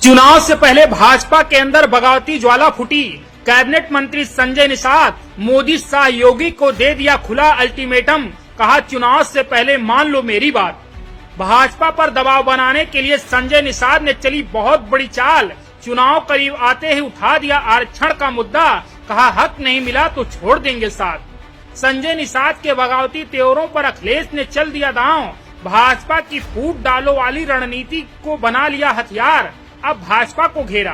चुनाव से पहले भाजपा के अंदर बगावती ज्वाला फूटी। कैबिनेट मंत्री संजय निषाद मोदी शाह योगी को दे दिया खुला अल्टीमेटम, कहा चुनाव से पहले मान लो मेरी बात। भाजपा पर दबाव बनाने के लिए संजय निषाद ने चली बहुत बड़ी चाल। चुनाव करीब आते ही उठा दिया आरक्षण का मुद्दा, कहा हक नहीं मिला तो छोड़ देंगे साथ। संजय निषाद के बगावती तेवरों पर अखिलेश ने चल दिया दांव। भाजपा की फूट डालो वाली रणनीति को बना लिया हथियार। अब भाजपा को घेरा,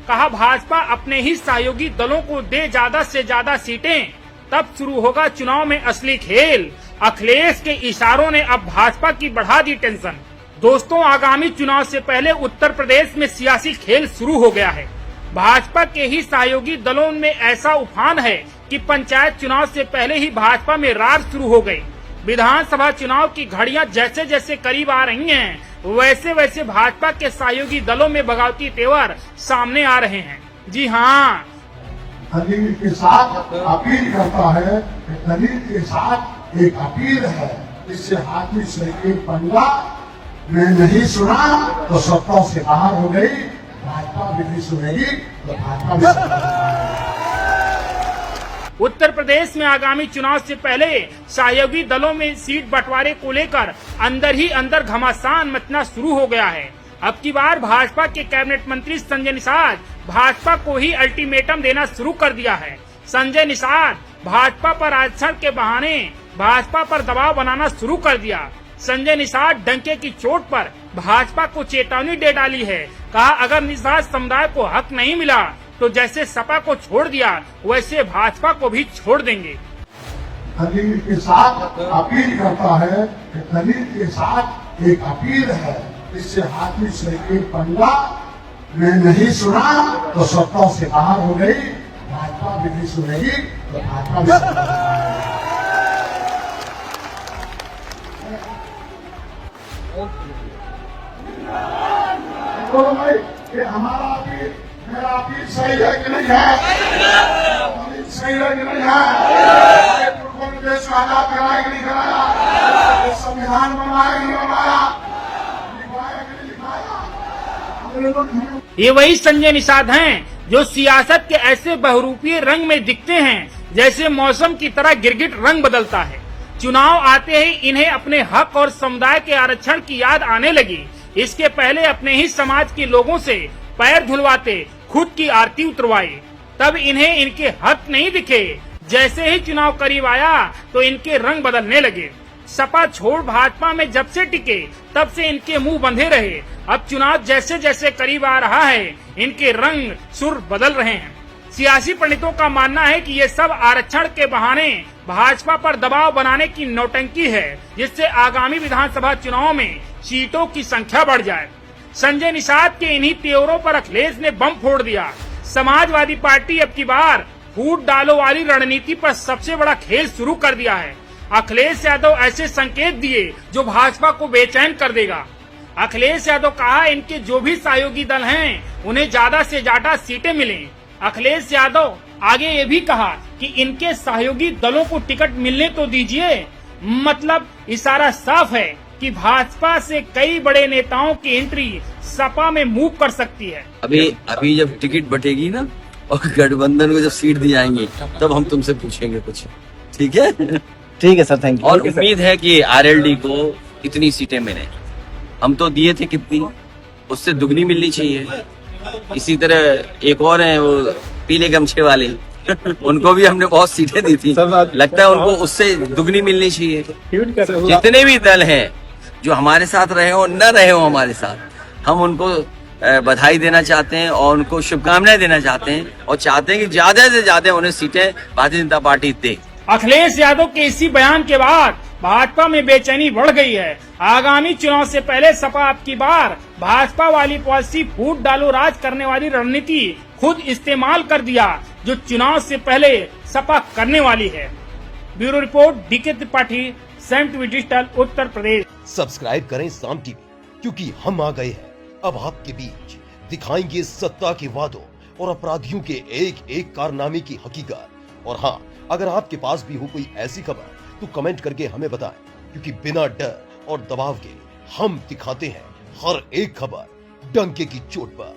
कहा भाजपा अपने ही सहयोगी दलों को दे ज्यादा से ज्यादा सीटें, तब शुरू होगा चुनाव में असली खेल। अखिलेश के इशारों ने अब भाजपा की बढ़ा दी टेंशन। दोस्तों, आगामी चुनाव से पहले उत्तर प्रदेश में सियासी खेल शुरू हो गया है। भाजपा के ही सहयोगी दलों में ऐसा उफान है कि पंचायत चुनाव से पहले ही भाजपा में रार शुरू हो गई। विधानसभा चुनाव की घड़ियां जैसे जैसे करीब आ रही हैं, वैसे वैसे भाजपा के सहयोगी दलों में बगावती तेवर सामने आ रहे हैं। जी हाँ, दलील के साथ अपील करता है, दलील के साथ एक अपील है। इससे हाथी से एक पंगा मैं नहीं सुना तो सत्ता से बाहर हो गई, भाजपा भी नहीं सुनेगी तो भाजपा भी। उत्तर प्रदेश में आगामी चुनाव से पहले सहयोगी दलों में सीट बंटवारे को लेकर अंदर ही अंदर घमासान मचना शुरू हो गया है। अब की बार भाजपा के कैबिनेट मंत्री संजय निषाद भाजपा को ही अल्टीमेटम देना शुरू कर दिया है। संजय निषाद भाजपा पर आरक्षण के बहाने भाजपा पर दबाव बनाना शुरू कर दिया। संजय निषाद डंके की चोट पर भाजपा को चेतावनी दे डाली है। कहा अगर निषाद समुदाय को हक नहीं मिला तो जैसे सपा को छोड़ दिया वैसे भाजपा को भी छोड़ देंगे। दलील के साथ अपील करता है, दलील के साथ एक अपील है। इससे हाथी से एक पंगा मैं नहीं सुना तो सत्ता से बाहर हो गई, भाजपा भी नहीं सुनेगी तो भाजपा भी। बोलो भाई कि हमारा अपील, मेरा अपील सही है कि नहीं है? सही है कि नहीं है? देश को आजाद कराया कि नहीं कराया? संविधान बनाया कि नहीं बनाया? लिखवाया कि नहीं लिखवाया? ये वही संजय निषाद हैं जो सियासत के ऐसे बहुरूपीय रंग में दिखते हैं जैसे मौसम की तरह गिरगिट रंग बदलता है। चुनाव आते ही इन्हें अपने हक और समुदाय के आरक्षण की याद आने लगी। इसके पहले अपने ही समाज के लोगों से पैर धुलवाते, खुद की आरती उतरवाई, तब इन्हें इनके हक नहीं दिखे। जैसे ही चुनाव करीब आया तो इनके रंग बदलने लगे। सपा छोड़ भाजपा में जब से टिके तब से इनके मुंह बंधे रहे। अब चुनाव जैसे जैसे करीब आ रहा है इनके रंग सुर बदल रहे हैं। सियासी पंडितों का मानना है कि ये सब आरक्षण के बहाने भाजपा पर दबाव बनाने की नौटंकी है, जिससे आगामी विधानसभा चुनाव में सीटों की संख्या बढ़ जाए। संजय निषाद के इन्हीं तेवरों पर अखिलेश ने बम फोड़ दिया। समाजवादी पार्टी अब की बार फूट डालो वाली रणनीति पर सबसे बड़ा खेल शुरू कर दिया है। अखिलेश यादव ऐसे संकेत दिए जो भाजपा को बेचैन कर देगा। अखिलेश यादव कहा इनके जो भी सहयोगी दल हैं उन्हें ज्यादा से ज्यादा सीटें मिलें। अखिलेश यादव आगे ये भी कहा कि इनके सहयोगी दलों को टिकट मिलने तो दीजिए। मतलब इशारा साफ है कि भाजपा से कई बड़े नेताओं की एंट्री सपा में मूव कर सकती है। अभी जब टिकट बटेगी ना और गठबंधन को जब सीट दी जाएंगी तब हम तुमसे पूछेंगे कुछ, ठीक है? ठीक है सर, थैंक यू। और उम्मीद है कि आरएलडी को इतनी सीटें मिले। हम तो दिए थे कितनी, उससे दुगनी मिलनी चाहिए। इसी तरह एक और है वो पीले गमछे वाले उनको भी हमने बहुत सीटें दी थी। लगता है उनको उससे दुगनी मिलनी चाहिए। जितने भी दल हैं जो हमारे साथ रहे हो न रहे हो हमारे साथ, हम उनको बधाई देना चाहते हैं और उनको शुभकामनाएं देना चाहते हैं और चाहते हैं कि ज्यादा से ज्यादा उन्हें सीटें भारतीय जनता पार्टी दे। अखिलेश यादव के इसी बयान के बाद भाजपा में बेचैनी बढ़ गई है। आगामी चुनाव से पहले सपा अब की बार भाजपा वाली पॉलिसी फूट डालो राज करने वाली रणनीति खुद इस्तेमाल कर दिया जो चुनाव से पहले सपा करने वाली है। Bureau report, DK Tripathi, Saam TV digital, Uttar Pradesh. Subscribe करें साम टीवी, क्योंकि हम आ गए हैं अब आपके बीच। दिखाएंगे सत्ता के वादों और अपराधियों के एक एक कारनामे की हकीकत। और हाँ, अगर आपके पास भी हो कोई ऐसी खबर तो कमेंट करके हमें बताएं, क्योंकि बिना डर और दबाव के हम दिखाते हैं हर एक खबर डंके की चोट पर।